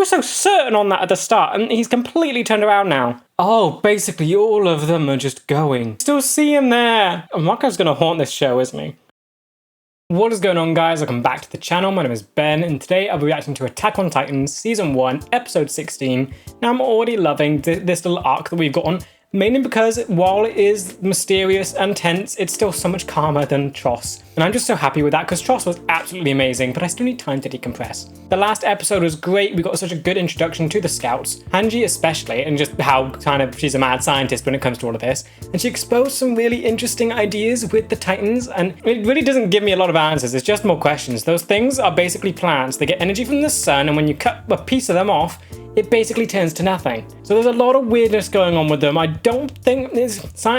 was so certain on that at the start, and he's completely turned around now. Oh, basically all of them are just going. Still see him there. Oh, Marco's gonna haunt this show, isn't he? What is going on, guys? Welcome back to the channel. My name is Ben, and today I'll be reacting to Attack on Titan Season 1, Episode 16. Now, I'm already loving this little arc that we've got on, mainly because while it is mysterious and tense, it's still so much calmer than Trost. And I'm just so happy with that, because Trost was absolutely amazing, but I still need time to decompress. The last episode was great. We got such a good introduction to the scouts, Hanji especially, and just how kind of she's a mad scientist when it comes to all of this. And she exposed some really interesting ideas with the Titans, and it really doesn't give me a lot of answers. It's just more questions. Those things are basically plants. They get energy from the sun, and when you cut a piece of them off, it basically turns to nothing. So there's a lot of weirdness going on with them. I don't think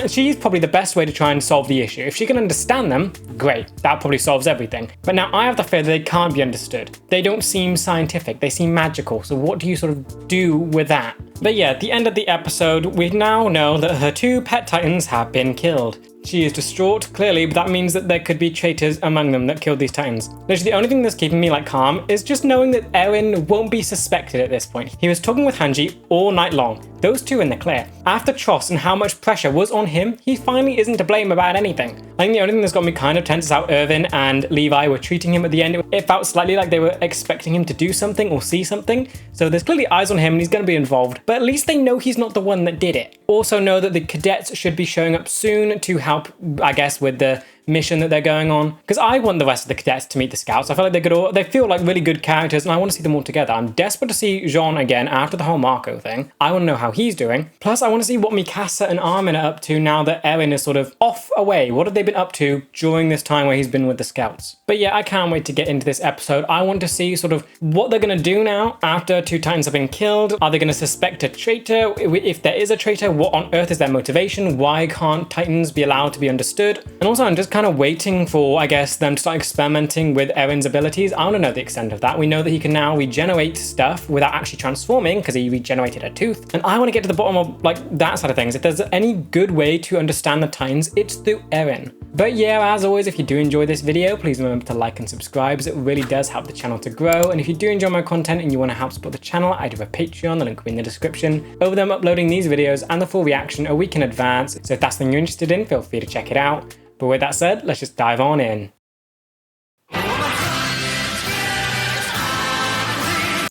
she's probably the best way to try and solve the issue. If she can understand them, great. That probably solves everything. But now I have the fear that they can't be understood. They don't seem scientific. They seem magical. So what do you sort of do with that? But yeah, at the end of the episode, we now know that her two pet titans have been killed. She is distraught, clearly, but that means that there could be traitors among them that killed these titans. Literally, the only thing that's keeping me calm is just knowing that Eren won't be suspected at this point. He was talking with Hanji all night long. Those two in the clear. After Trost and how much pressure was on him, he finally isn't to blame about anything. I think the only thing that's got me kind of tense is how Irvin and Levi were treating him at the end. It felt slightly like they were expecting him to do something or see something. So there's clearly eyes on him and he's going to be involved. But at least they know he's not the one that did it. Also know that the cadets should be showing up soon to help, I guess, with the mission that they're going on, because I want the rest of the cadets to meet the scouts. I feel like they feel like really good characters, and I want to see them all together. I'm desperate to see Jean again after the whole Marco thing. I want to know how he's doing. Plus, I want to see what Mikasa and Armin are up to now that Eren is sort of off away. What have they been up to during this time where he's been with the scouts? But yeah, I can't wait to get into this episode. I want to see sort of what they're going to do now after two titans have been killed. Are they going to suspect a traitor? If there is a traitor, what on earth is their motivation? Why can't titans be allowed to be understood? And also, I'm just kind of waiting for, I guess, them to start experimenting with Eren's abilities. I want to know the extent of that. We know that he can now regenerate stuff without actually transforming because he regenerated a tooth. And I want to get to the bottom of that side of things. If there's any good way to understand the Titans, it's through Eren. But yeah, as always, if you do enjoy this video, please remember to like and subscribe, as it really does help the channel to grow. And if you do enjoy my content and you want to help support the channel, I do have a Patreon, the link will be in the description. Over there, I'm uploading these videos and the full reaction a week in advance. So if that's something you're interested in, feel free to check it out. But with that said, let's just dive on in.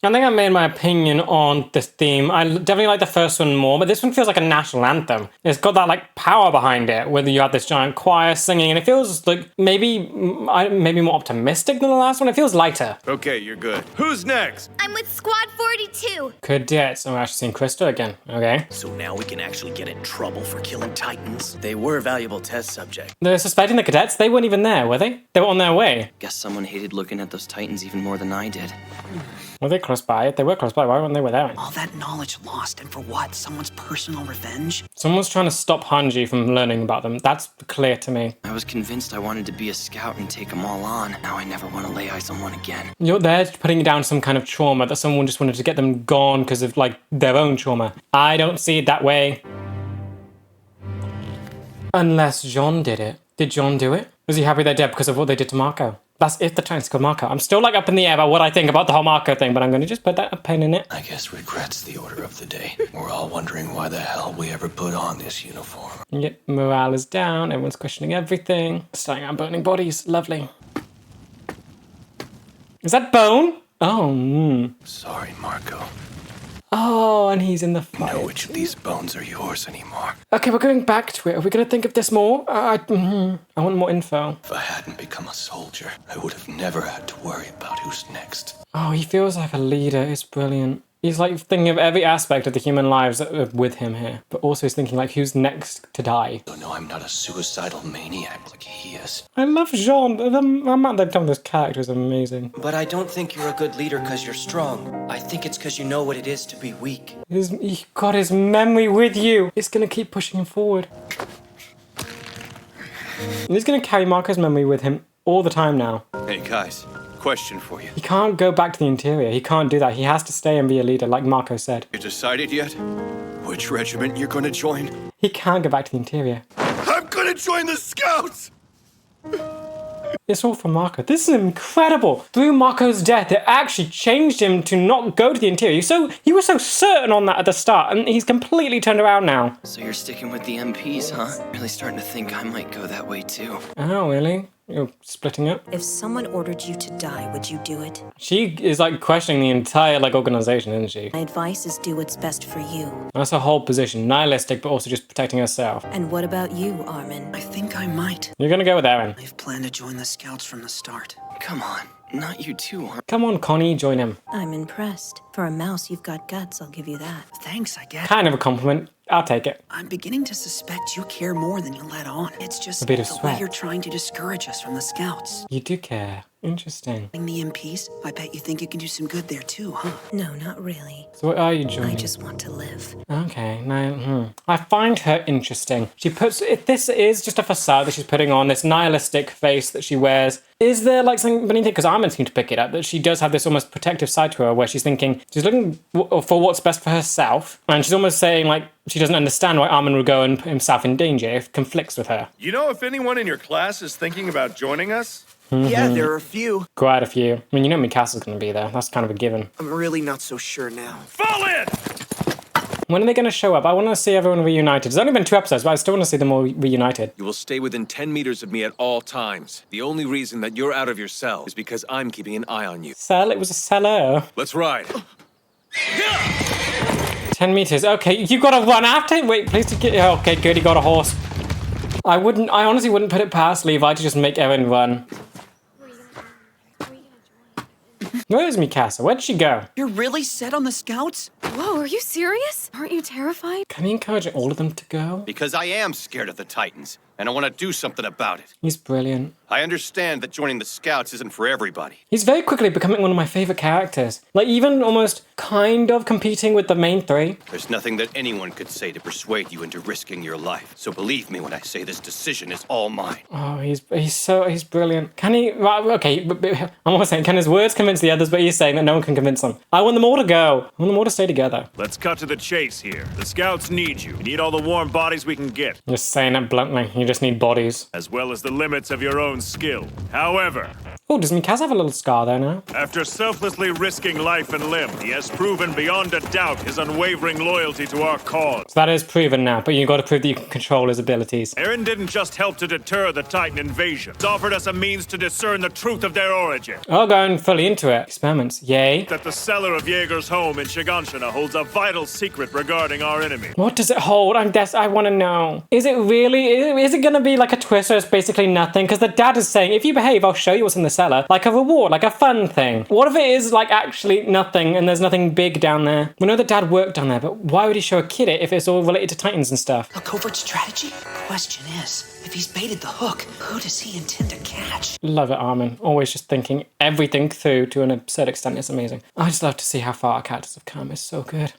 I think I made my opinion on this theme. I definitely like the first one more, but this one feels like a national anthem. It's got that power behind it, whether you have this giant choir singing, and it feels like maybe more optimistic than the last one. It feels lighter. Okay, you're good. Who's next? I'm with Squad 42. Cadets. Oh, we're actually seeing Krista again. Okay. So now we can actually get in trouble for killing Titans. They were valuable test subjects. They're suspecting the cadets? They weren't even there, were they? They were on their way. Guess someone hated looking at those Titans even more than I did. Were they close by? If they were close by, why weren't they there? All that knowledge lost, and for what? Someone's personal revenge? Someone's trying to stop Hanji from learning about them. That's clear to me. I was convinced I wanted to be a scout and take them all on. Now I never want to lay eyes on one again. You're there putting down some kind of trauma that someone just wanted to get them gone because of, their own trauma. I don't see it that way. Unless Jean did it. Did Jean do it? Was he happy they're dead because of what they did to Marco? That's if the Titans killed Marco. I'm still up in the air about what I think about the whole Marco thing, but I'm going to just put a pin in it. I guess regret's the order of the day. We're all wondering why the hell we ever put on this uniform. Yep, morale is down. Everyone's questioning everything. Starting out burning bodies. Lovely. Is that Bone? Oh, Sorry, Marco. Oh, and he's in the You fire. know which of these bones are yours anymore. Okay, we're going back to it. Are we going to think of this more? I want more info. If I hadn't become a soldier, I would have never had to worry about who's next. Oh, he feels like a leader. It's brilliant. He's thinking of every aspect of the human lives that are with him here. But also he's thinking who's next to die. So no, I'm not a suicidal maniac like he is. I love Jean. The amount they've done with this character is amazing. But I don't think you're a good leader because you're strong. I think it's because you know what it is to be weak. He got his memory with you. It's going to keep pushing him forward. And he's going to carry Marco's memory with him all the time now. Hey, guys. Question for you. He can't go back to the interior. He can't do that. He has to stay and be a leader, like Marco said. You decided yet? Which regiment you're gonna join? He can't go back to the interior. I'm gonna join the Scouts! It's all for Mako. This is incredible. Through Mako's death, it actually changed him to not go to the interior. You were so certain on that at the start, and he's completely turned around now. So you're sticking with the MPs, huh? Really starting to think I might go that way too. Oh, really? You're splitting up? If someone ordered you to die, would you do it? She is like questioning the entire organization, isn't she? My advice is do what's best for you. That's her whole position. Nihilistic, but also just protecting herself. And what about you, Armin? I think I might. You're gonna go with Eren. I've planned to join the scouts from the start. Come on, not you too, Armin. Come on, Connie, join him. I'm impressed. For a mouse, you've got guts, I'll give you that. Thanks, I guess. Kind of a compliment. I'll take it. I'm beginning to suspect you care more than you let on. It's just A bit of the way sweat. you're trying to discourage us from the scouts. You do care. Interesting. The MPs, I bet you think you can do some good there too, huh? No, not really. So what are you I joining? just want to live. Okay, I find her interesting. She puts, if this is just a facade that she's putting on, this nihilistic face that she wears, is there like something beneath it? Because Armin seemed to pick it up, that she does have this almost protective side to her where she's thinking, she's looking for what's best for herself. And she's almost saying like, she doesn't understand why Armin would go and put himself in danger. It conflicts with her. You know if anyone in your class is thinking about joining us? Yeah, there are a few. Quite a few. I mean, you know Mikasa's going to be there. That's kind of a given. I'm really not so sure now. Fall in! When are they going to show up? I want to see everyone reunited. There's only been 2 episodes, but I still want to see them all reunited. You will stay within 10 meters of me at all times. The only reason that you're out of your cell is because I'm keeping an eye on you. Cell? It was a cellar. Let's ride. 10 meters. Okay, you got to run after him. Wait, please get... Okay, good. He got a horse. I honestly wouldn't put it past Levi to just make Eren run. Where is Mikasa? Where'd she go? You're really set on the scouts? Whoa, are you serious? Aren't you terrified? Can he encourage all of them to go? Because I am scared of the Titans, and I want to do something about it. He's brilliant. I understand that joining the Scouts isn't for everybody. He's very quickly becoming one of my favorite characters. Like, even almost kind of competing with the main 3. There's nothing that anyone could say to persuade you into risking your life. So believe me when I say this decision is all mine. Oh, he's brilliant. Can he... Right, okay, I'm almost saying, can his words convince the others, but he's saying that no one can convince them. I want them all to go. I want them all to stay together. Let's cut to the chase here. The scouts need you. We need all the warm bodies we can get. Just saying it bluntly. You just need bodies. As well as the limits of your own skill. However, Oh, does Mikasa have a little scar there now? after selflessly risking life and limb, he has proven beyond a doubt his unwavering loyalty to our cause. So that is proven now, but you've got to prove that you can control his abilities. Eren didn't just help to deter the Titan invasion. He's offered us a means to discern the truth of their origin. Oh, going fully into it. Experiments. Yay. That the cellar of Jaeger's home in Shiganshina holds a vital secret regarding our enemy. What does it hold? I want to know. Is it really? Is it going to be like a twist where it's basically nothing? Because the dad is saying, if you behave, I'll show you what's in the cellar. Like a reward, like a fun thing. What if it is like actually nothing and there's nothing big down there? We know that dad worked down there, but why would he show a kid it if it's all related to Titans and stuff? A covert strategy? Question is, if he's baited the hook, who does he intend to catch? Love it, Armin. Always just thinking everything through to an absurd extent. It's amazing. I just love to see how far our characters have come. It's so good.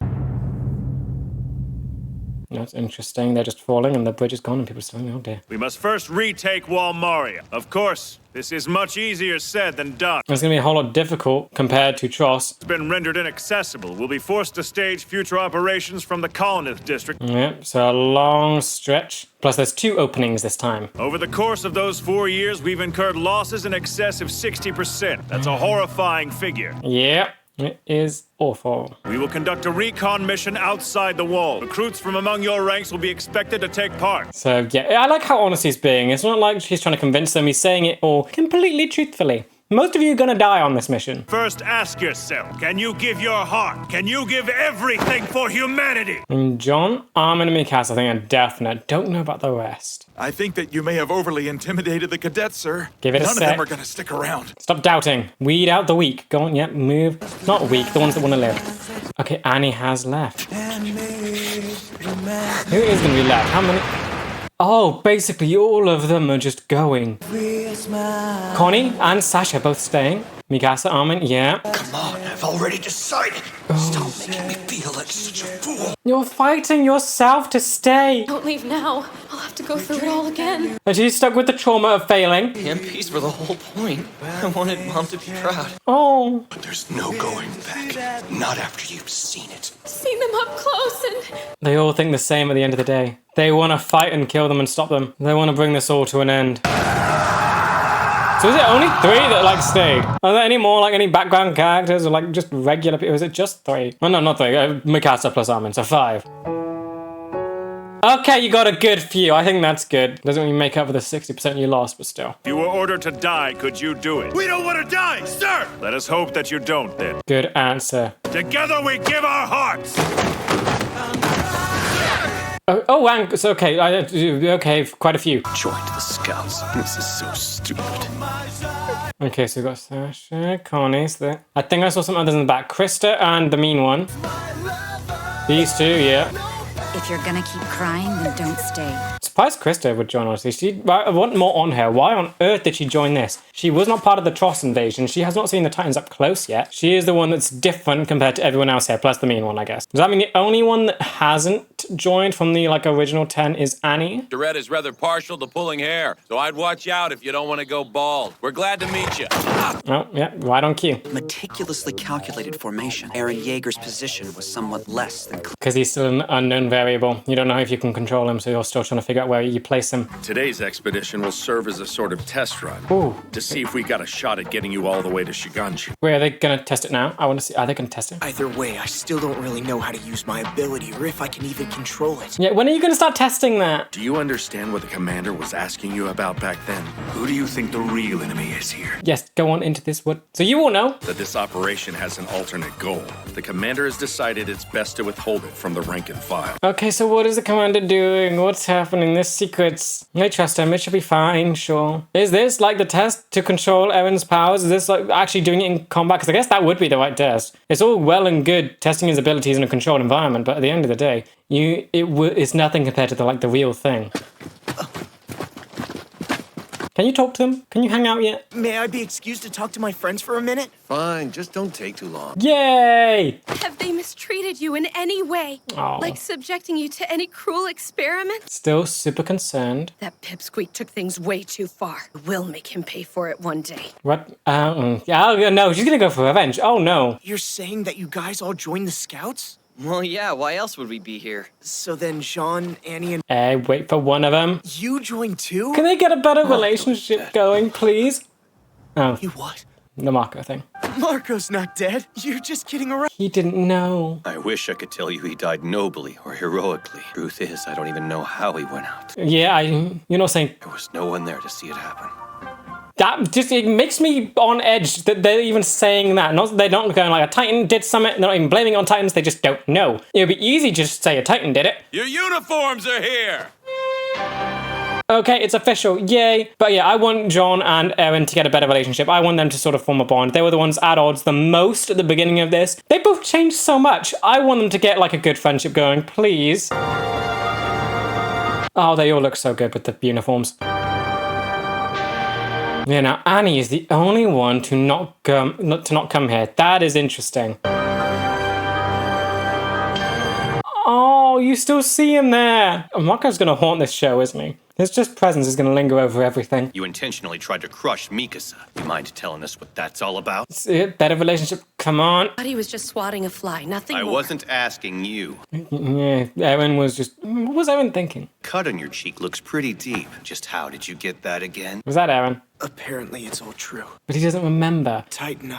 That's interesting. They're just falling and the bridge is gone and people are saying, oh dear. We must first retake Wall Maria. Of course, this is much easier said than done. It's going to be a whole lot difficult compared to Trost. It's been rendered inaccessible. We'll be forced to stage future operations from the Colonist district. Yep, so a long stretch. Plus there's 2 openings this time. Over the course of those 4 years, we've incurred losses in excess of 60%. That's a horrifying figure. Yep, it is awful. We will conduct a recon mission outside the wall. Recruits from among your ranks will be expected to take part. So yeah, I like how honest he's being. It's not like he's trying to convince them. He's saying it all completely truthfully. Most of you are going to die on this mission. First, ask yourself, can you give your heart? Can you give everything for humanity? And John, Armin, and Mikasa, I think are definite. Don't know about the rest. I think that you may have overly intimidated the cadets, sir. Give it a None sec. of them are going to stick around. Stop doubting. Weed out the weak. Go on, yep, move. Not weak, the ones that want to live. Okay, Annie has left. Who is going to be left? How many? Oh, basically all of them are just going. Connie and Sasha both staying. Mikasa, Armin, yeah. Come on, I've already decided. Stop making me feel like such a fool. You're fighting yourself to stay. Don't leave now. I'll have to go through it all again. And she's stuck with the trauma of failing. The MPs were the whole point. I wanted Mom to be proud. Oh. But there's no going back. Not after you've seen it. Seen them up close and... They all think the same at the end of the day. They want to fight and kill them and stop them. They want to bring this all to an end. So is it only 3 that like stayed? Are there any more like any background characters or like just regular people? Is it just 3? Oh no, not 3. Mikasa plus Armin, so 5. Okay, you got a good few. I think that's good. Doesn't really make up for the 60% you lost, but still. If you were ordered to die, could you do it? We don't want to die, sir! Let us hope that you don't, then. Good answer. Together we give our hearts! Oh, and it's okay. Okay, quite a few. Joined the scouts. This is so stupid. Okay, so we've got Sasha, Connie, I think I saw some others in the back. Krista and the mean one. These 2, yeah. If you're gonna keep crying, then don't stay. Surprised Krista would join, honestly. I want more on her. Why on earth did she join this? She was not part of the Trost invasion. She has not seen the Titans up close yet. She is the one that's different compared to everyone else here, plus the mean one, I guess. Does that mean the only one that hasn't joined from the like original 10 is Annie? Red is rather partial to pulling hair, so I'd watch out if you don't want to go bald. We're glad to meet you. Oh, yeah, right on cue. Meticulously calculated formation. Eren Yeager's position was somewhat less than clear. Because he's still an unknown variable. You don't know if you can control him, so you're still trying to figure out where you place him. Today's expedition will serve as a sort of test run. Ooh. To see if we got a shot at getting you all the way to Shiganshi. Wait, are they gonna test it now? I want to see. Are they gonna test it? Either way, I still don't really know how to use my ability or if I can even control it. Yeah, when are you gonna start testing that? Do you understand what the commander was asking you about back then? Who do you think the real enemy is here? Yes, go on into this. What? So you all know that this operation has an alternate goal. The commander has decided it's best to withhold it from the rank and file. Okay, so what is the commander doing? What's happening? There's secrets. I trust him. It should be fine, sure. Is this like the test to control Eren's powers? Is this like actually doing it in combat? Because I guess that would be the right test. It's all well and good testing his abilities in a controlled environment, but at the end of the day, it's nothing compared to the real thing. Can you talk to them? Can you hang out yet? May I be excused to talk to my friends for a minute? Fine, just don't take too long. Yay! Have they mistreated you in any way? Oh. Like subjecting you to any cruel experiments? Still super concerned. That pipsqueak took things way too far. We'll make him pay for it one day. What? Yeah, no, she's gonna go for revenge. Oh no. You're saying that you guys all joined the scouts? Well, yeah, why else would we be here? So then Jean, Annie, and... Wait for one of them. You joined too? Can they get a better relationship going, please? Oh. You what? The Marco thing. Marco's not dead. You're just kidding around. He didn't know. I wish I could tell you he died nobly or heroically. Truth is, I don't even know how he went out. Yeah, you're not saying... There was no one there to see it happen. That just, it makes me on edge that they're even saying that. They're not going like a Titan did something, they're not even blaming it on Titans, they just don't know. It would be easy just to say a Titan did it. Your uniforms are here! Okay, it's official, yay. But yeah, I want Jean and Eren to get a better relationship. I want them to sort of form a bond. They were the ones at odds the most at the beginning of this. They both changed so much. I want them to get like a good friendship going, please. Oh, they all look so good with the uniforms. Yeah, now Annie is the only one to not come here. That is interesting. Oh, you still see him there. Marco's gonna haunt this show, isn't he? His just presence is gonna linger over everything. You intentionally tried to crush Mikasa. You mind telling us what that's all about? Better relationship, come on. I thought he was just swatting a fly, nothing more. I wasn't asking you. Yeah, Eren was just... What was Eren thinking? Cut on your cheek looks pretty deep. Just how did you get that again? Was that Eren? Apparently it's all true. But he doesn't remember. Titan,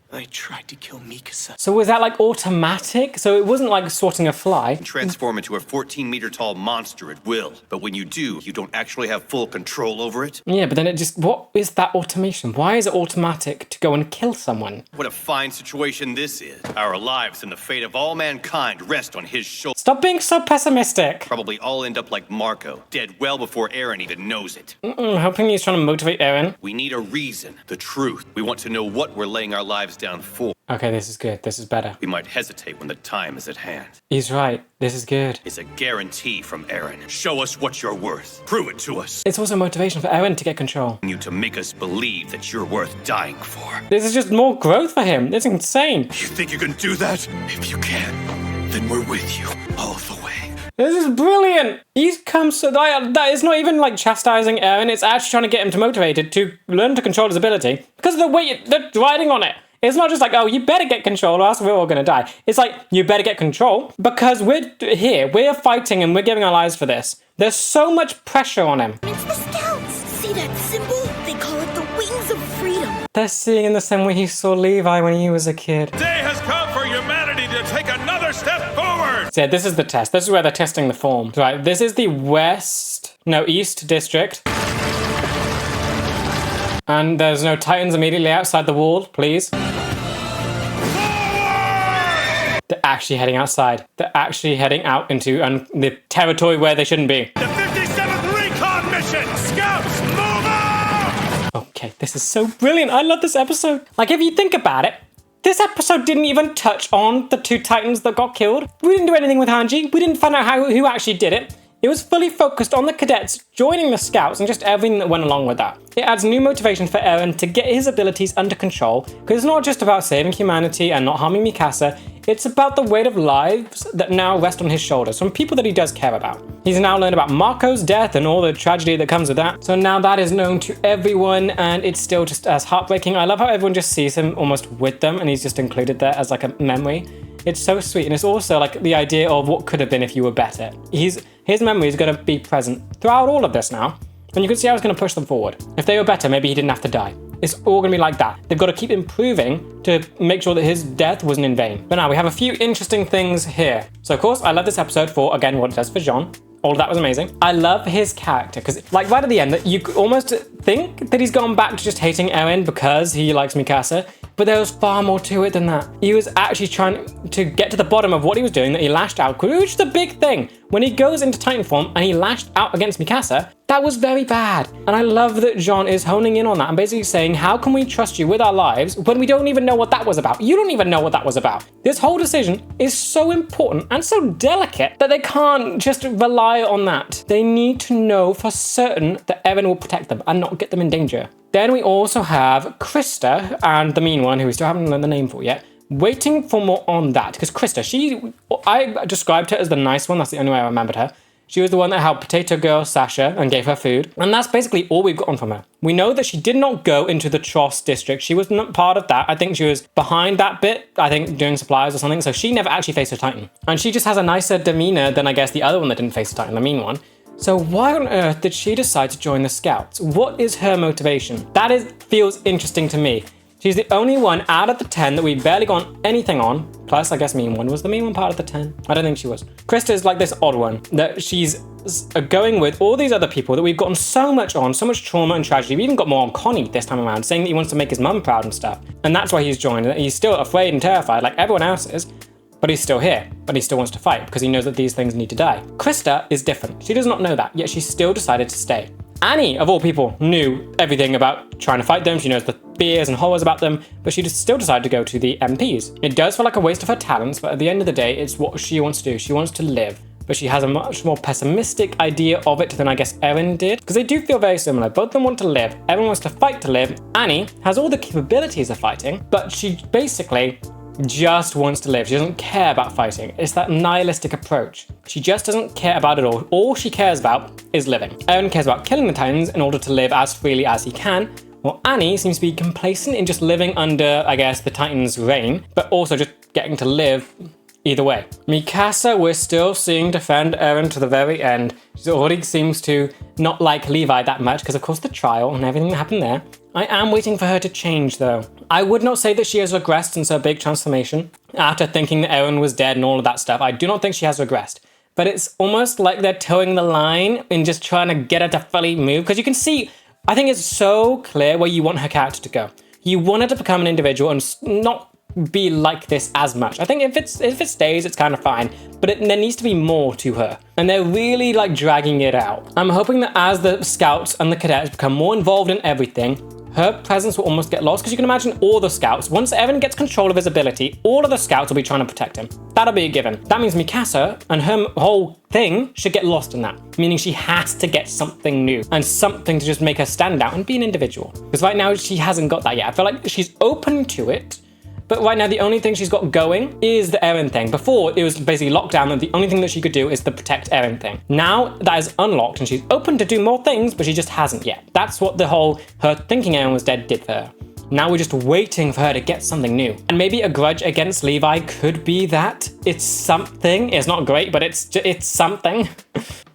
I tried to kill Mikasa. So was that like automatic? So it wasn't like swatting a fly? Transform into a 14-meter tall monster at will. But when you do, you don't actually have full control over it. Yeah, but then it just... What is that automation? Why is it automatic to go and kill someone? What a fine situation this is. Our lives and the fate of all mankind rest on his shoulders. Stop being so pessimistic. Probably all end up like Marco, dead well before Eren even knows it. Hoping he's trying to motivate Eren. We need a reason, the truth. We want to know what we're laying our lives down for. Okay, this is good. This is better. We might hesitate when the time is at hand. He's right. This is good. It's a guarantee from Eren. Show us what you're worth. Prove it to us. It's also motivation for Eren to get control. You to make us believe that you're worth dying for. This is just more growth for him. It's insane. You think you can do that? If you can, then we're with you all the way. This is brilliant. He's come so that is not even like chastising Eren. It's actually trying to get him to motivated to learn to control his ability because of the way they're riding on it. It's not just like, oh, you better get control or else we're all gonna die. It's like, you better get control because we're here, we're fighting and we're giving our lives for this. There's so much pressure on him. It's the scouts. See that symbol? They call it the Wings of They're seeing in the same way he saw Levi when he was a kid. Day has come for humanity to take another step forward! So yeah, this is the test. This is where they're testing the form. Right, this is the East District. And there's no Titans immediately outside the wall, please. They're actually heading outside. They're actually heading out into the territory where they shouldn't be. The 57th Recon Mission! Scouts, move out! Okay, this is so brilliant. I love this episode. Like, if you think about it, this episode didn't even touch on the 2 Titans that got killed. We didn't do anything with Hanji. We didn't find out who actually did it. It was fully focused on the cadets joining the scouts and just everything that went along with that. It adds new motivation for Eren to get his abilities under control, because it's not just about saving humanity and not harming Mikasa, it's about the weight of lives that now rest on his shoulders from people that he does care about. He's now learned about Marco's death and all the tragedy that comes with that, so now that is known to everyone and it's still just as heartbreaking. I love how everyone just sees him almost with them and he's just included there as like a memory. It's so sweet, and it's also like the idea of what could have been if you were better. His memory is going to be present throughout all of this now, and you can see how it's going to push them forward. If they were better, maybe he didn't have to die. It's all going to be like that. They've got to keep improving to make sure that his death wasn't in vain. But now we have a few interesting things here. So of course, I love this episode for, again, what it does for Jean. All of that was amazing. I love his character, because like right at the end, you could almost think that he's gone back to just hating Eren because he likes Mikasa, but there was far more to it than that. He was actually trying to get to the bottom of what he was doing, that he lashed out, which is the big thing. When he goes into Titan form and he lashed out against Mikasa, that was very bad. And I love that Jean is honing in on that and basically saying, how can we trust you with our lives when we don't even know what that was about? You don't even know what that was about. This whole decision is so important and so delicate that they can't just rely on that. They need to know for certain that Eren will protect them and not get them in danger. Then we also have Krista and the mean one, who we still haven't learned the name for yet, waiting for more on that. Because Krista, I described her as the nice one. That's the only way I remembered her. She was the one that helped Potato Girl Sasha and gave her food. And that's basically all we've gotten from her. We know that she did not go into the Trost district. She was not part of that. I think she was behind that bit, I think doing supplies or something. So she never actually faced a Titan. And she just has a nicer demeanor than I guess the other one that didn't face a Titan, the mean one. So why on earth did she decide to join the Scouts? What is her motivation? That feels interesting to me. She's the only one out of the 10 that we barely got anything on. Plus, I guess mean one. Was the mean one part of the 10? I don't think she was. Krista is like this odd one, that she's going with all these other people that we've gotten so much on, so much trauma and tragedy. We even got more on Connie this time around, saying that he wants to make his mum proud and stuff. And that's why he's joined. He's still afraid and terrified like everyone else is. But he's still here, but he still wants to fight because he knows that these things need to die. Krista is different. She does not know that, yet she still decided to stay. Annie, of all people, knew everything about trying to fight them. She knows the fears and horrors about them, but she still decided to go to the MPs. It does feel like a waste of her talents, but at the end of the day, it's what she wants to do. She wants to live, but she has a much more pessimistic idea of it than I guess Eren did, because they do feel very similar. Both of them want to live. Eren wants to fight to live. Annie has all the capabilities of fighting, but she basically just wants to live. She doesn't care about fighting. It's that nihilistic approach. She just doesn't care about it all. All she cares about is living. Eren cares about killing the Titans in order to live as freely as he can, while Annie seems to be complacent in just living under, I guess, the Titans' reign, but also just getting to live either way. Mikasa, we're still seeing defend Eren to the very end. She already seems to not like Levi that much because, of course, the trial and everything that happened there. I am waiting for her to change, though. I would not say that she has regressed since her big transformation. After thinking that Eren was dead and all of that stuff, I do not think she has regressed. But it's almost like they're towing the line in just trying to get her to fully move. Because you can see, I think it's so clear where you want her character to go. You want her to become an individual and not be like this as much. I think if it stays, it's kind of fine, but there needs to be more to her, and they're really like dragging it out. I'm hoping that as the Scouts and the Cadets become more involved in everything, her presence will almost get lost, because you can imagine all the Scouts, once Eren gets control of his ability, all of the Scouts will be trying to protect him. That'll be a given. That means Mikasa and her whole thing should get lost in that, meaning she has to get something new and something to just make her stand out and be an individual. Because right now she hasn't got that yet. I feel like she's open to it, but right now the only thing she's got going is the Eren thing. Before, it was basically locked down and the only thing that she could do is the protect Eren thing. Now that is unlocked and she's open to do more things, but she just hasn't yet. That's what the whole her thinking Eren was dead did for her. Now we're just waiting for her to get something new. And maybe a grudge against Levi could be that. It's something. It's not great, but it's something.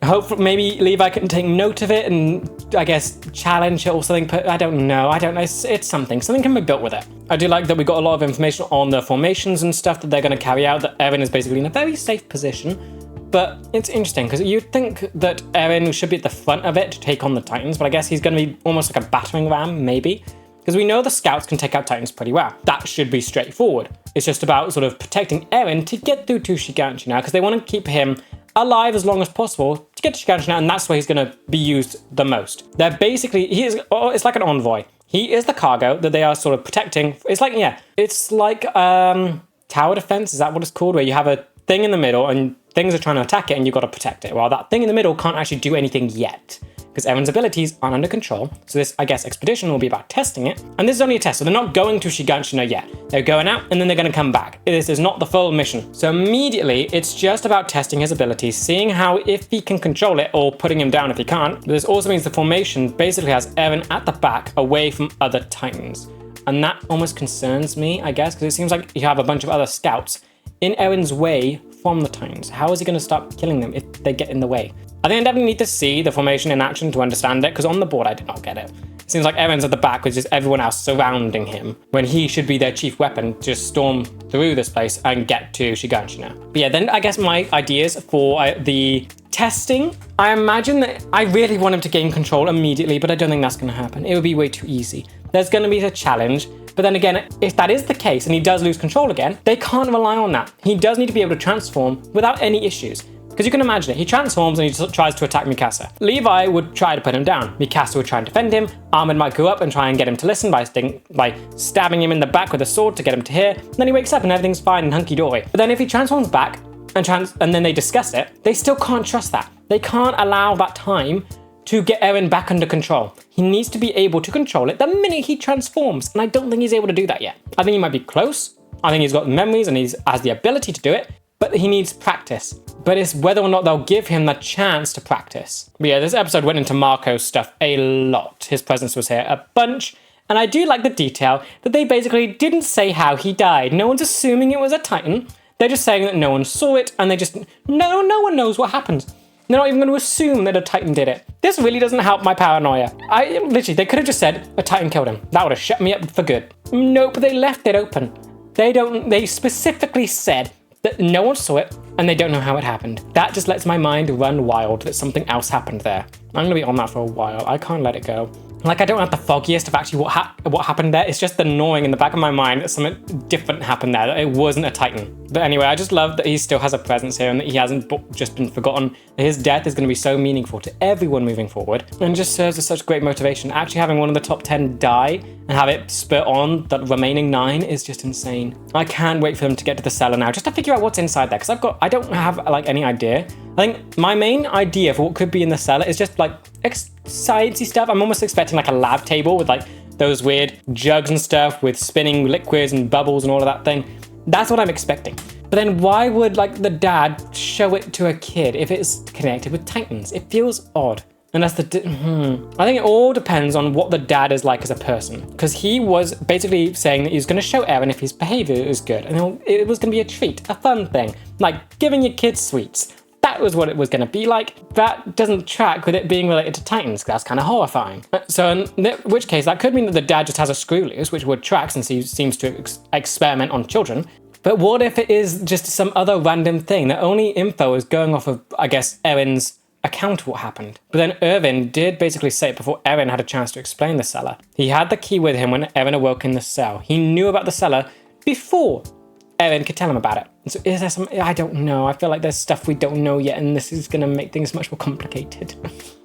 Hopefully maybe Levi can take note of it and I guess, challenge it or something. But I don't know. It's something. Something can be built with it. I do like that we got a lot of information on the formations and stuff that they're going to carry out, that Eren is basically in a very safe position. But it's interesting because you'd think that Eren should be at the front of it to take on the Titans, but I guess he's going to be almost like a battering ram, maybe. Because we know the scouts can take out Titans pretty well. That should be straightforward. It's just about sort of protecting Eren to get through to Shiganshina now, because they want to keep him alive as long as possible to get to Shiganshina, and that's where he's going to be used the most. They're basically, it's like an envoy. He is the cargo that they are sort of protecting. It's like tower defense, is that what it's called? Where you have a thing in the middle and things are trying to attack it and you've got to protect it. Well, that thing in the middle can't actually do anything yet because Eren's abilities aren't under control. So this, I guess, expedition will be about testing it. And this is only a test, so they're not going to Shiganshina yet. They're going out and then they're going to come back. This is not the full mission. So immediately, it's just about testing his abilities, seeing how if he can control it or putting him down if he can't. But this also means the formation basically has Eren at the back away from other Titans. And that almost concerns me, I guess, because it seems like you have a bunch of other scouts in Eren's way from the Titans. How is he going to start killing them if they get in the way? I think I definitely need to see the formation in action to understand it, because on the board I did not get it. It seems like Eren's at the back with just everyone else surrounding him, when he should be their chief weapon, just storm through this place and get to Shiganshina. But yeah, then I guess my ideas for the testing, I imagine that I really want him to gain control immediately, but I don't think that's going to happen. It would be way too easy. There's going to be a challenge. But then again, if that is the case and he does lose control again, they can't rely on that. He does need to be able to transform without any issues. Because you can imagine it, he transforms and he tries to attack Mikasa. Levi would try to put him down. Mikasa would try and defend him. Armin might go up and try and get him to listen by stabbing him in the back with a sword to get him to hear. And then he wakes up and everything's fine and hunky-dory. But then if he transforms back and then they discuss it, they still can't trust that. They can't allow that time to get Eren back under control. He needs to be able to control it the minute he transforms, and I don't think he's able to do that yet. I think he might be close. I think he's got memories and he has the ability to do it, but he needs practice. But it's whether or not they'll give him the chance to practice. But yeah, this episode went into Marco's stuff a lot. His presence was here a bunch, and I do like the detail that they basically didn't say how he died. No one's assuming it was a Titan. They're just saying that no one saw it, and no one knows what happened. They're not even going to assume that a Titan did it. This really doesn't help my paranoia. They could have just said a Titan killed him. That would have shut me up for good. Nope, they left it open. They specifically said that no one saw it and they don't know how it happened. That just lets my mind run wild that something else happened there. I'm gonna be on that for a while. I can't let it go. Like, I don't have the foggiest of actually what happened there. It's just the gnawing in the back of my mind that something different happened there, that it wasn't a Titan. But anyway, I just love that he still has a presence here and that he hasn't just been forgotten. His death is going to be so meaningful to everyone moving forward and just serves as such great motivation. Actually having one of the top 10 die and have it spur on the remaining 9 is just insane. I can't wait for them to get to the cellar now, just to figure out what's inside there, because I don't have like any idea. I think my main idea for what could be in the cellar is just like sciencey stuff. I'm almost expecting like a lab table with like those weird jugs and stuff with spinning liquids and bubbles and all of that thing. That's what I'm expecting. But then why would like the dad show it to a kid if it's connected with Titans? It feels odd. And that's I think it all depends on what the dad is like as a person. Because he was basically saying that he was going to show Eren if his behavior is good. And it was going to be a treat, a fun thing. Like giving your kids sweets. That was what it was going to be like. That doesn't track with it being related to Titans, because that's kind of horrifying. So in which case, that could mean that the dad just has a screw loose, which would track since he seems to experiment on children. But what if it is just some other random thing? The only info is going off of, I guess, Eren's account of what happened. But then Irvin did basically say it before Eren had a chance to explain the cellar. He had the key with him when Eren awoke in the cell. He knew about the cellar before Eren could tell him about it. So is there some, I don't know. I feel like there's stuff we don't know yet, and this is going to make things much more complicated.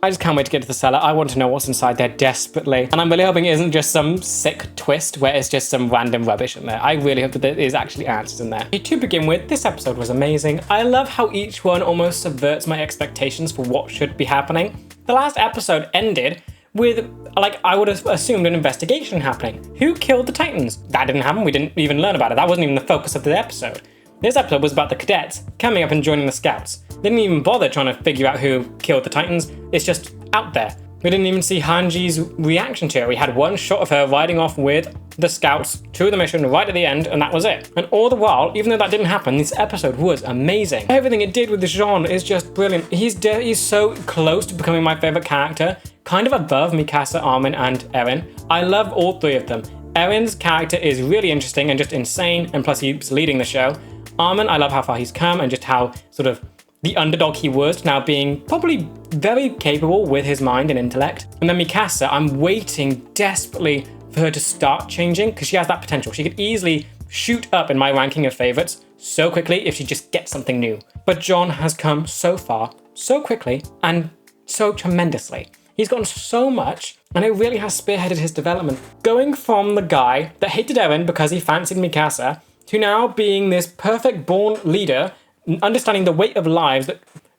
I just can't wait to get to the cellar. I want to know what's inside there desperately. And I'm really hoping it isn't just some sick twist where it's just some random rubbish in there. I really hope that there is actually answers in there. To begin with, this episode was amazing. I love how each one almost subverts my expectations for what should be happening. The last episode ended with, like, I would have assumed an investigation happening. Who killed the Titans? That didn't happen. We didn't even learn about it. That wasn't even the focus of the episode. This episode was about the cadets coming up and joining the scouts. They didn't even bother trying to figure out who killed the Titans. It's just out there. We didn't even see Hanji's reaction to it. We had one shot of her riding off with the scouts to the mission right at the end, and that was it. And all the while, even though that didn't happen, this episode was amazing. Everything it did with Jean is just brilliant. He's so close to becoming my favorite character, kind of above Mikasa, Armin, and Eren. I love all three of them. Eren's character is really interesting and just insane, and plus he's leading the show. Armin, I love how far he's come and just how sort of the underdog he was now being probably very capable with his mind and intellect. And then Mikasa, I'm waiting desperately for her to start changing because she has that potential. She could easily shoot up in my ranking of favorites so quickly if she just gets something new. But Jean has come so far, so quickly, and so tremendously. He's gotten so much, and it really has spearheaded his development. Going from the guy that hated Eren because he fancied Mikasa, to now being this perfect born leader, understanding the weight of lives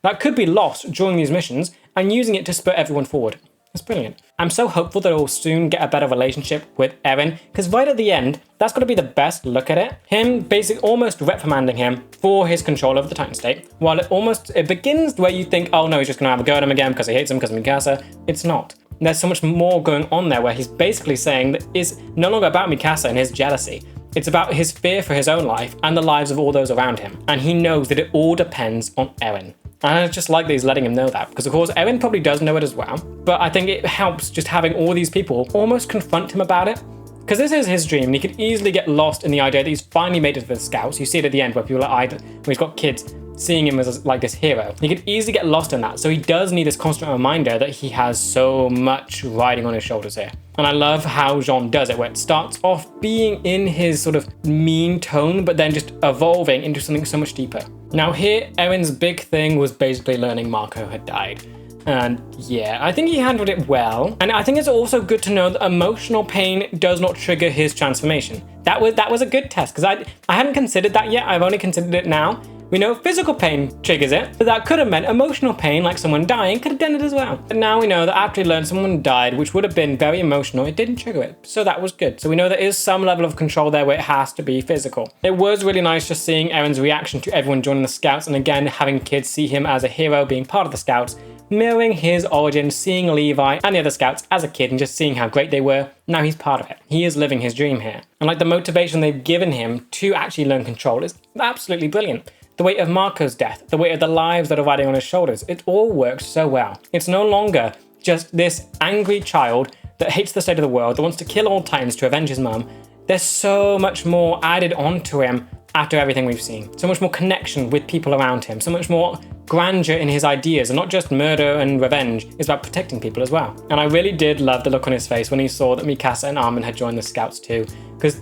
that could be lost during these missions, and using it to spur everyone forward. It's brilliant. I'm so hopeful that we'll soon get a better relationship with Eren, because right at the end, that's got to be the best look at it. Him basically almost reprimanding him for his control of the Titan State, while it begins where you think, oh no, he's just going to have a go at him again because he hates him because of Mikasa. It's not. There's so much more going on there where he's basically saying that it's no longer about Mikasa and his jealousy. It's about his fear for his own life and the lives of all those around him. And he knows that it all depends on Eren. And I just like that he's letting him know that, because of course Eren probably does know it as well, but I think it helps just having all these people almost confront him about it, because this is his dream, and he could easily get lost in the idea that he's finally made it to the Scouts. You see it at the end where people are either, when he's got kids, seeing him as like this hero. He could easily get lost in that, so he does need this constant reminder that he has so much riding on his shoulders here. And I love how Jean does it, where it starts off being in his sort of mean tone, but then just evolving into something so much deeper. Now here, Eren's big thing was basically learning Marco had died. And yeah, I think he handled it well. And I think it's also good to know that emotional pain does not trigger his transformation. That was a good test, because I hadn't considered that yet. I've only considered it now. We know physical pain triggers it, but that could have meant emotional pain, like someone dying, could have done it as well. But now we know that after he learned someone died, which would have been very emotional, it didn't trigger it. So that was good. So we know there is some level of control there where it has to be physical. It was really nice just seeing Eren's reaction to everyone joining the Scouts, and again, having kids see him as a hero, being part of the Scouts, mirroring his origin, seeing Levi and the other Scouts as a kid and just seeing how great they were. Now he's part of it. He is living his dream here. And like the motivation they've given him to actually learn control is absolutely brilliant. The weight of Marco's death, the weight of the lives that are riding on his shoulders, it all works so well. It's no longer just this angry child that hates the state of the world, that wants to kill all Titans to avenge his mum. There's so much more added onto him after everything we've seen. So much more connection with people around him, so much more grandeur in his ideas, and not just murder and revenge. It's about protecting people as well. And I really did love the look on his face when he saw that Mikasa and Armin had joined the Scouts too, because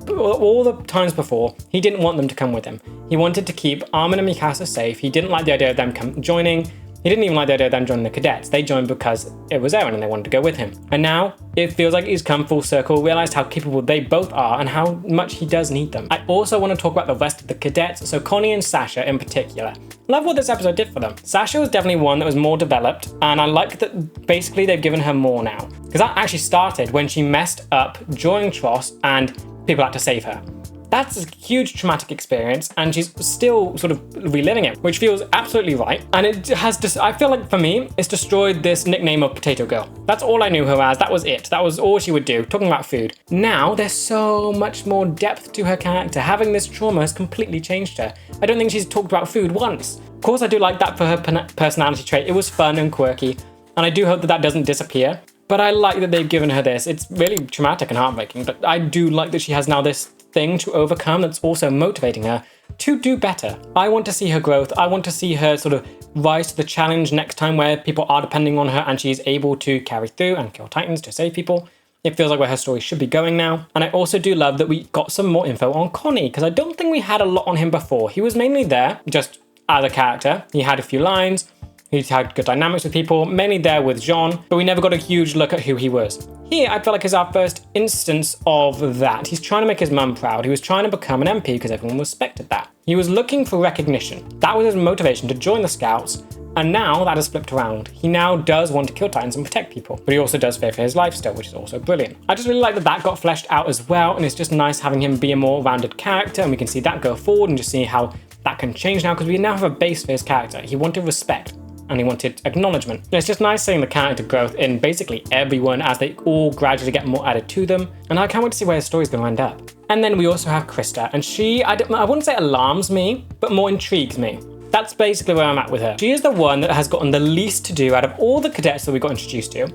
all the times before, he didn't want them to come with him. He wanted to keep Armin and Mikasa safe. He didn't like the idea of them joining. He didn't even like the idea of them joining the Cadets. They joined because it was Eren and they wanted to go with him. And now it feels like he's come full circle, realized how capable they both are and how much he does need them. I also want to talk about the rest of the Cadets, so Connie and Sasha in particular. Love what this episode did for them. Sasha was definitely one that was more developed, and I like that basically they've given her more now. Because that actually started when she messed up during Trost and people had to save her. That's a huge traumatic experience, and she's still sort of reliving it, which feels absolutely right. And it has, I feel like for me, it's destroyed this nickname of Potato Girl. That's all I knew her as, that was it. That was all she would do, talking about food. Now, there's so much more depth to her character. Having this trauma has completely changed her. I don't think she's talked about food once. Of course, I do like that for her personality trait. It was fun and quirky, and I do hope that that doesn't disappear. But I like that they've given her this. It's really traumatic and heartbreaking, but I do like that she has now this thing to overcome that's also motivating her to do better. I want to see her growth. I want to see her sort of rise to the challenge next time where people are depending on her and she's able to carry through and kill Titans to save people. It feels like where her story should be going now. And I also do love that we got some more info on Connie, because I don't think we had a lot on him before. He was mainly there just as a character. He had a few lines. He had good dynamics with people, mainly there with Jean, but we never got a huge look at who he was. Here, I feel like is our first instance of that. He's trying to make his mum proud. He was trying to become an MP because everyone respected that. He was looking for recognition. That was his motivation to join the Scouts, and now that has flipped around. He now does want to kill Titans and protect people, but he also does fear for his life still, which is also brilliant. I just really like that that got fleshed out as well, and it's just nice having him be a more rounded character, and we can see that go forward and just see how that can change now, because we now have a base for his character. He wanted respect, and he wanted acknowledgement. And it's just nice seeing the character growth in basically everyone as they all gradually get more added to them. And I can't wait to see where his story's going to end up. And then we also have Krista, and she, I wouldn't say alarms me, but more intrigues me. That's basically where I'm at with her. She is the one that has gotten the least to do out of all the cadets that we got introduced to.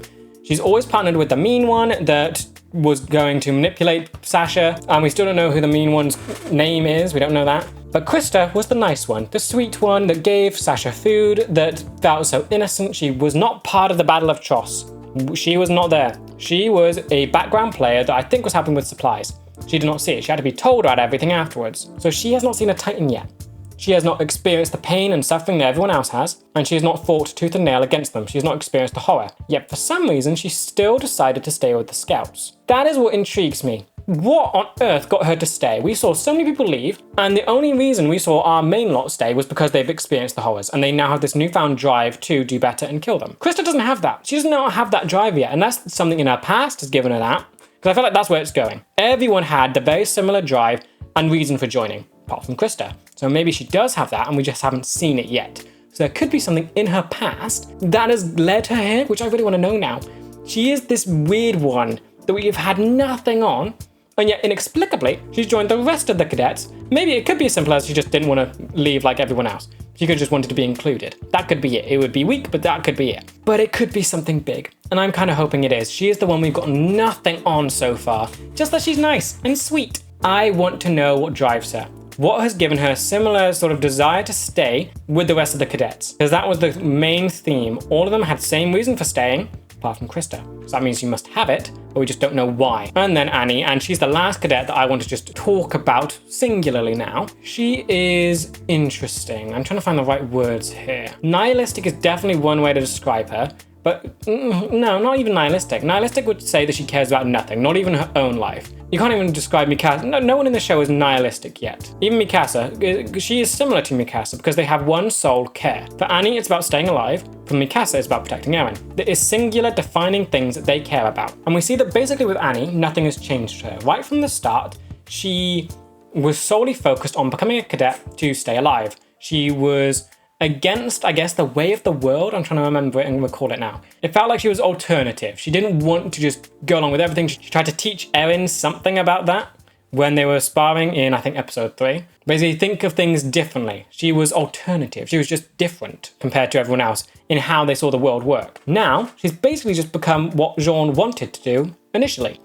She's always partnered with the mean one that was going to manipulate Sasha, and we still don't know who the mean one's name is. We don't know that. But Krista was the nice one, the sweet one that gave Sasha food, that felt so innocent. She was not part of the Battle of Trost. She was not there. She was a background player that I think was helping with supplies. She did not see it. She had to be told about everything afterwards. So she has not seen a Titan yet. She has not experienced the pain and suffering that everyone else has, and she has not fought tooth and nail against them. She has not experienced the horror. Yet for some reason, she still decided to stay with the Scouts. That is what intrigues me. What on earth got her to stay? We saw so many people leave, and the only reason we saw our main lot stay was because they've experienced the horrors, and they now have this newfound drive to do better and kill them. Krista doesn't have that. She does not have that drive yet, and that's something in her past has given her that, because I feel like that's where it's going. Everyone had the very similar drive and reason for joining, apart from Krista. So maybe she does have that, and we just haven't seen it yet. So there could be something in her past that has led her here, which I really want to know now. She is this weird one that we've had nothing on, and yet inexplicably, she's joined the rest of the cadets. Maybe it could be as simple as she just didn't want to leave like everyone else. She could have just wanted to be included. That could be it. It would be weak, but that could be it. But it could be something big, and I'm kind of hoping it is. She is the one we've got nothing on so far, just that she's nice and sweet. I want to know what drives her. What has given her a similar sort of desire to stay with the rest of the cadets? Because that was the main theme. All of them had the same reason for staying, apart from Krista. So that means she must have it, but we just don't know why. And then Annie, and she's the last cadet that I want to just talk about singularly now. She is interesting. I'm trying to find the right words here. Nihilistic is definitely one way to describe her, but no, not even nihilistic. Nihilistic would say that she cares about nothing, not even her own life. You can't even describe Mikasa. No one in the show is nihilistic yet. Even Mikasa, she is similar to Mikasa because they have one sole care. For Annie, it's about staying alive. For Mikasa, it's about protecting Eren. There is singular defining things that they care about. And we see that basically with Annie, nothing has changed her. Right from the start, she was solely focused on becoming a cadet to stay alive. She was against, I guess, the way of the world. I'm trying to remember it and recall it now. It felt like she was alternative. She didn't want to just go along with everything. She tried to teach Eren something about that when they were sparring in, I think, episode 3. Basically, think of things differently. She was alternative. She was just different compared to everyone else in how they saw the world work. Now, she's basically just become what Jean wanted to do initially.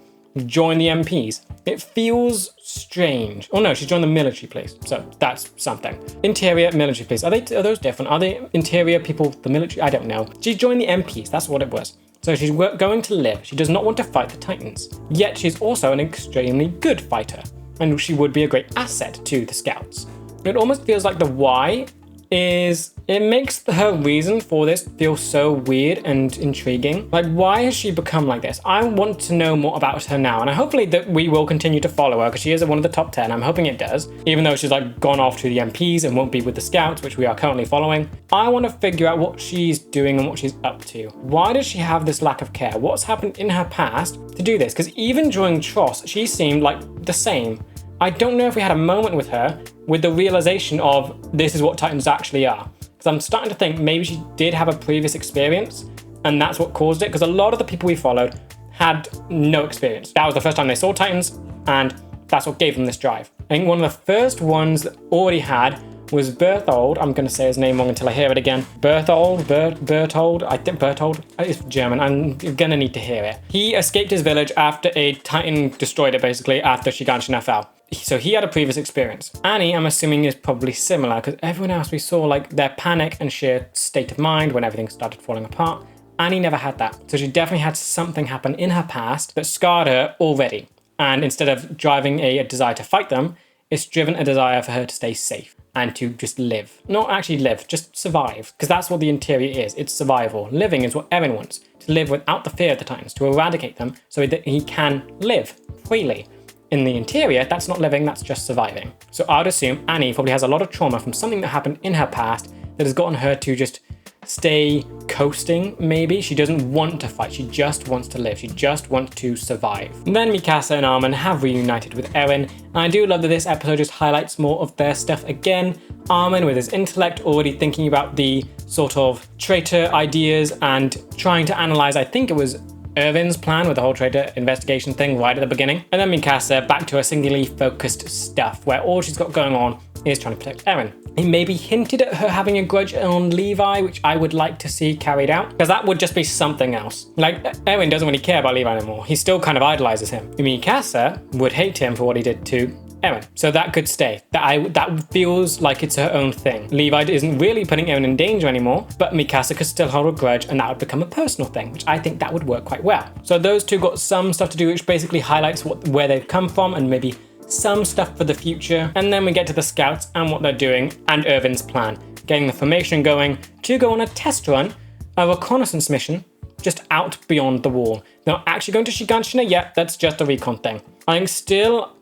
Join the MPs. It feels strange. Oh no, she's joined the military police, so that's something. Interior military police. Are those different? Are they interior people, the military? I don't know. She joined the MPs, that's what it was. So she's going to live. She does not want to fight the Titans. Yet she's also an extremely good fighter, and she would be a great asset to the Scouts. It almost feels like the why is, it makes her reason for this feel so weird and intriguing. Like, why has she become like this? I want to know more about her now, and hopefully that we will continue to follow her because she is one of the top 10. I'm hoping it does, even though she's like gone off to the MPs and won't be with the Scouts, which we are currently following. I want to figure out what she's doing and what she's up to. Why does she have this lack of care? What's happened in her past to do this? Because even during Trost, she seemed like the same. I don't know if we had a moment with her with the realization of this is what Titans actually are. Because I'm starting to think maybe she did have a previous experience and that's what caused it. Because a lot of the people we followed had no experience. That was the first time they saw Titans and that's what gave them this drive. I think one of the first ones that already had was Berthold. I'm going to say his name wrong until I hear it again. Berthold. I think Berthold. It's German. I'm going to need to hear it. He escaped his village after a Titan destroyed it, basically, after Shiganshina fell. So he had a previous experience. Annie, I'm assuming, is probably similar because everyone else we saw, like, their panic and sheer state of mind when everything started falling apart. Annie never had that. So she definitely had something happen in her past that scarred her already. And instead of driving a desire to fight them, it's driven a desire for her to stay safe and to just live. Not actually live, just survive. Because that's what the interior is. It's survival. Living is what Eren wants. To live without the fear of the Titans. To eradicate them so that he can live freely. In the interior, that's not living, that's just surviving. So I would assume Annie probably has a lot of trauma from something that happened in her past that has gotten her to just stay coasting, maybe. She doesn't want to fight, she just wants to live, she just wants to survive. And then Mikasa and Armin have reunited with Eren, and I do love that this episode just highlights more of their stuff again. Armin with his intellect already thinking about the sort of traitor ideas and trying to analyze, I think it was Eren's plan with the whole traitor investigation thing right at the beginning. And then Mikasa back to her singularly focused stuff where all she's got going on is trying to protect Eren. He maybe hinted at her having a grudge on Levi, which I would like to see carried out, because that would just be something else. Like, Eren doesn't really care about Levi anymore. He still kind of idolizes him. Mikasa would hate him for what he did to Eren. So that could stay. That feels like it's her own thing. Levi isn't really putting Eren in danger anymore, but Mikasa could still hold a grudge, and that would become a personal thing, which I think that would work quite well. So those two got some stuff to do, which basically highlights where they've come from and maybe some stuff for the future. And then we get to the scouts and what they're doing and Irvin's plan. Getting the formation going to go on a test run, a reconnaissance mission, just out beyond the wall. They're not actually going to Shiganshina yet, that's just a recon thing. I think still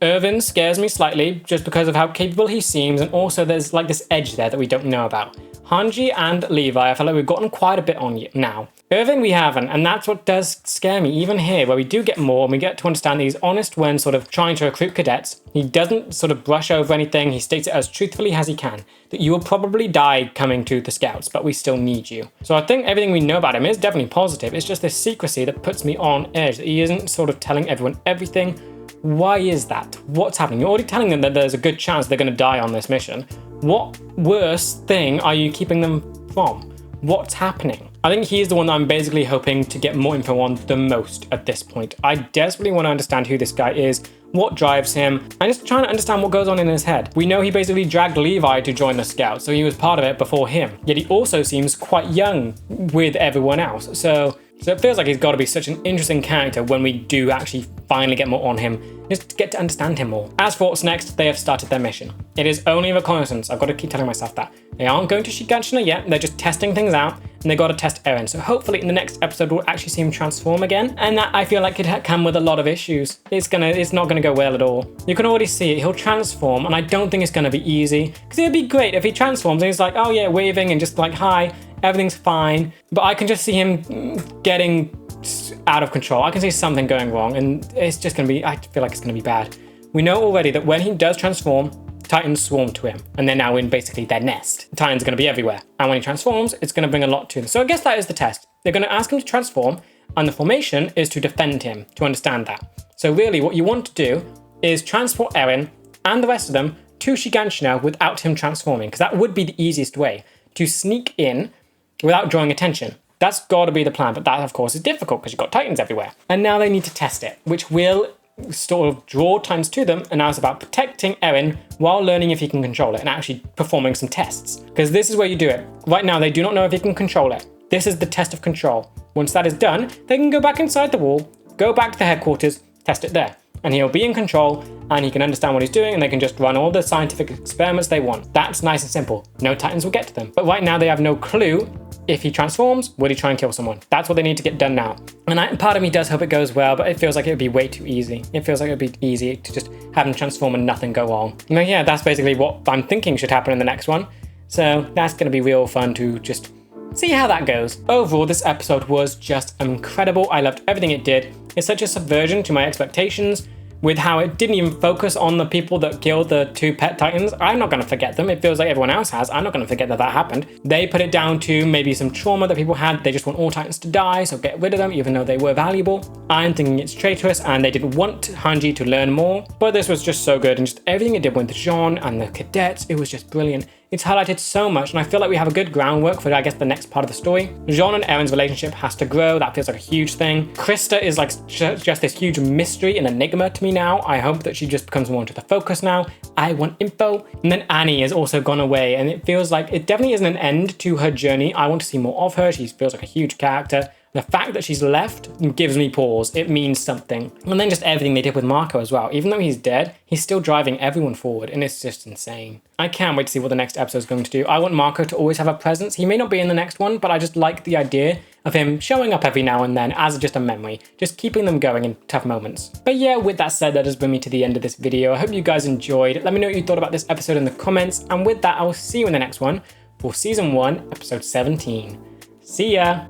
Irvin scares me slightly just because of how capable he seems, and also there's like this edge there that we don't know about. Hanji and Levi, I feel like we've gotten quite a bit on you now. Irvin we haven't, and that's what does scare me, even here, where we do get more and we get to understand that he's honest when sort of trying to recruit cadets. He doesn't sort of brush over anything, he states it as truthfully as he can, that you will probably die coming to the scouts, but we still need you. So I think everything we know about him is definitely positive, it's just this secrecy that puts me on edge, that he isn't sort of telling everyone everything. Why is that? What's happening? You're already telling them that there's a good chance they're going to die on this mission. What worse thing are you keeping them from? What's happening? I think he's the one that I'm basically hoping to get more info on the most at this point. I desperately want to understand who this guy is, what drives him, and just trying to understand what goes on in his head. We know he basically dragged Levi to join the scouts, so he was part of it before him. Yet he also seems quite young with everyone else. So it feels like he's got to be such an interesting character when we do actually finally get more on him, just to get to understand him more. As for what's next, they have started their mission. It is only reconnaissance, I've got to keep telling myself that. They aren't going to Shiganshina yet, they're just testing things out, and they got to test Eren. So hopefully in the next episode we'll actually see him transform again, and that I feel like could come with a lot of issues. It's not gonna go well at all. You can already see it, he'll transform, and I don't think it's gonna be easy, because it'd be great if he transforms and he's like, oh yeah, waving and just like, hi, everything's fine. But I can just see him getting out of control. I can see something going wrong, and it's just gonna be, I feel like it's gonna be bad. We know already that when he does transform, Titans swarm to him, and they're now in basically their nest. The Titans are gonna be everywhere, and when he transforms, it's gonna bring a lot to them. So I guess that is the test. They're gonna ask him to transform, and the formation is to defend him, to understand that. So really what you want to do is transport Eren and the rest of them to Shiganshina without him transforming, because that would be the easiest way to sneak in without drawing attention. That's got to be the plan, but that of course is difficult because you've got Titans everywhere. And now they need to test it, which will sort of draw Titans to them, and now it's about protecting Eren while learning if he can control it and actually performing some tests. Because this is where you do it. Right now they do not know if he can control it. This is the test of control. Once that is done, they can go back inside the wall, go back to the headquarters, test it there. And he'll be in control, and he can understand what he's doing, and they can just run all the scientific experiments they want. That's nice and simple. No Titans will get to them. But right now they have no clue. If he transforms, will he try and kill someone? That's what they need to get done now. And part of me does hope it goes well, but it feels like it would be way too easy. It feels like it would be easy to just have him transform and nothing go wrong. And yeah, that's basically what I'm thinking should happen in the next one. So that's going to be real fun to just see how that goes. Overall, this episode was just incredible. I loved everything it did. It's such a subversion to my expectations, with how it didn't even focus on the people that killed the two pet Titans. I'm not going to forget them. It feels like everyone else has. I'm not going to forget that that happened. They put it down to maybe some trauma that people had. They just want all Titans to die, so get rid of them, even though they were valuable. I'm thinking it's traitorous, and they didn't want Hanji to learn more. But this was just so good, and just everything it did with Jean and the cadets, it was just brilliant. It's highlighted so much, and I feel like we have a good groundwork for, I guess, the next part of the story. Jean and Eren's relationship has to grow. That feels like a huge thing. Krista is like just this huge mystery and enigma to me now. I hope that she just becomes more into the focus now. I want info. And then Annie has also gone away, and it feels like it definitely isn't an end to her journey. I want to see more of her. She feels like a huge character. The fact that she's left gives me pause. It means something. And then just everything they did with Marco as well. Even though he's dead, he's still driving everyone forward, and it's just insane. I can't wait to see what the next episode is going to do. I want Marco to always have a presence. He may not be in the next one, but I just like the idea of him showing up every now and then as just a memory, just keeping them going in tough moments. But yeah, with that said, that does bring me to the end of this video. I hope you guys enjoyed. Let me know what you thought about this episode in the comments. And with that, I will see you in the next one for Season 1, Episode 17. See ya!